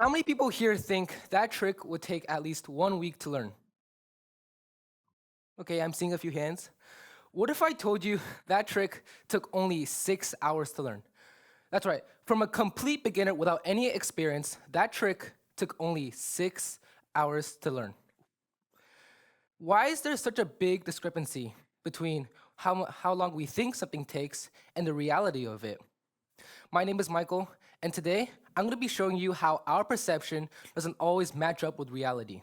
How many people here think that trick would take at least 1 week to learn? Okay, I'm seeing a few hands. What if I told you that trick took only 6 hours to learn? That's right. From a complete beginner without any experience, that trick took only 6 hours to learn. Why is there such a big discrepancy between how long we think something takes and the reality of it? My name is Michael, and today I'm going to be showing you how our perception doesn't always match up with reality.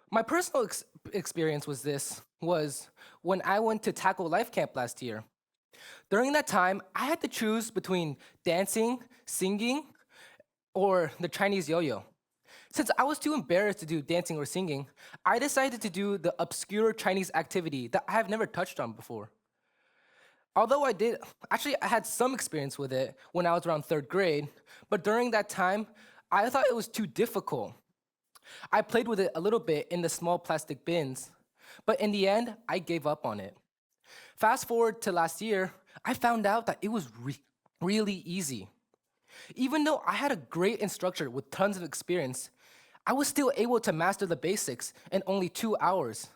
My personal experience was when I went to Tackle Life Camp last year. During that time, I had to choose between dancing, singing, or the Chinese yo-yo. Since I was too embarrassed to do dancing or singing, I decided to do the obscure Chinese activity that I have never touched on before. Although I had some experience with it when I was around 3rd grade, but during that time, I thought it was too difficult. I played with it a little bit in the small plastic bins, but in the end, I gave up on it. Fast forward to last year, I found out that it was really easy. Even though I had a great instructor with tons of experience, I was still able to master the basics in only 2 hours.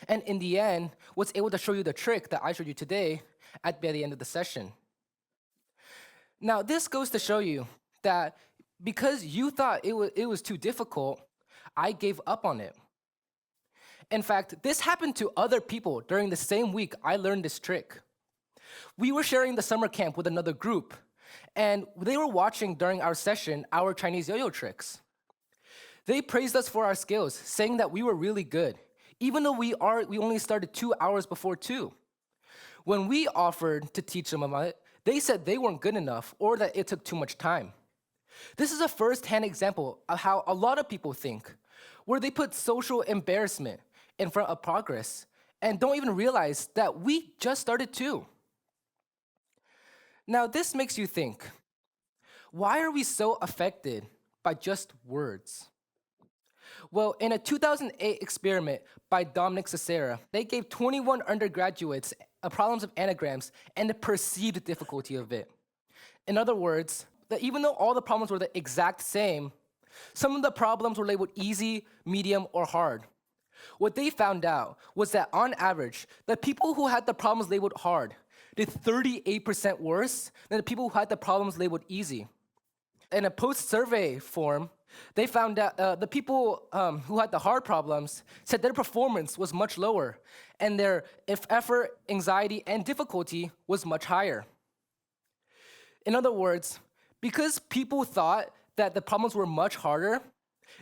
And in the end, was able to show you the trick that I showed you today by the end of the session. Now, this goes to show you that because you thought it was too difficult, I gave up on it. In fact, this happened to other people during the same week I learned this trick. We were sharing the summer camp with another group, and they were watching during our session our Chinese yo-yo tricks. They praised us for our skills, saying that we were really good, even though we only started 2 hours before 2. When we offered to teach them about it, they said they weren't good enough or that it took too much time. This is a first-hand example of how a lot of people think, where they put social embarrassment in front of progress and don't even realize that we just started too. Now, this makes you think, why are we so affected by just words? Well, in a 2008 experiment by Dominic Cicera, they gave 21 undergraduates problems of anagrams and the perceived difficulty of it. In other words, that even though all the problems were the exact same, some of the problems were labeled easy, medium, or hard. What they found out was that on average, the people who had the problems labeled hard did 38% worse than the people who had the problems labeled easy. In a post-survey form, they found out the people who had the hard problems said their performance was much lower, and their effort, anxiety, and difficulty was much higher. In other words, because people thought that the problems were much harder,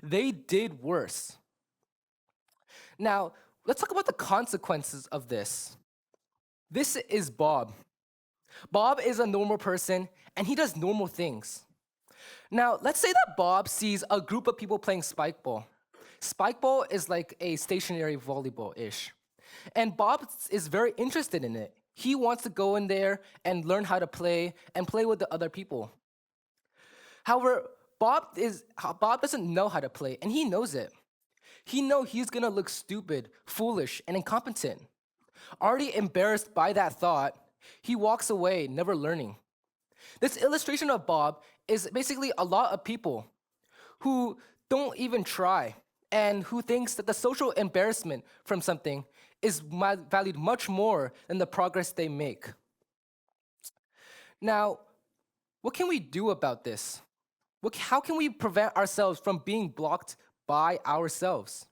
they did worse. Now, let's talk about the consequences of this. This is Bob. Bob is a normal person, and he does normal things. Now, let's say that Bob sees a group of people playing spikeball. Spikeball is like a stationary volleyball-ish. And Bob is very interested in it. He wants to go in there and learn how to play and play with the other people. However, Bob doesn't know how to play, and he knows it. He knows he's gonna look stupid, foolish, and incompetent. Already embarrassed by that thought, he walks away, never learning. This illustration of Bob is basically a lot of people who don't even try and who thinks that the social embarrassment from something is valued much more than the progress they make. Now, what can we do about this? How can we prevent ourselves from being blocked by ourselves?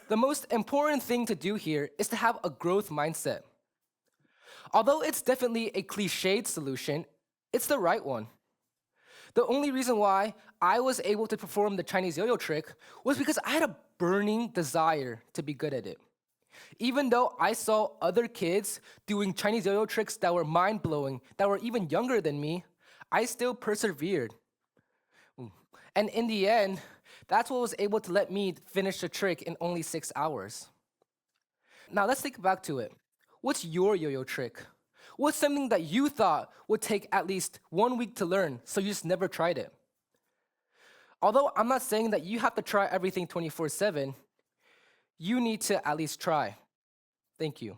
The most important thing to do here is to have a growth mindset. Although it's definitely a cliched solution, it's the right one. The only reason why I was able to perform the Chinese yo-yo trick was because I had a burning desire to be good at it. Even though I saw other kids doing Chinese yo-yo tricks that were mind-blowing, that were even younger than me, I still persevered. And in the end, that's what was able to let me finish the trick in only 6 hours. Now let's think back to it. What's your yo-yo trick? What's something that you thought would take at least 1 week to learn, so you just never tried it? Although I'm not saying that you have to try everything 24/7, you need to at least try. Thank you.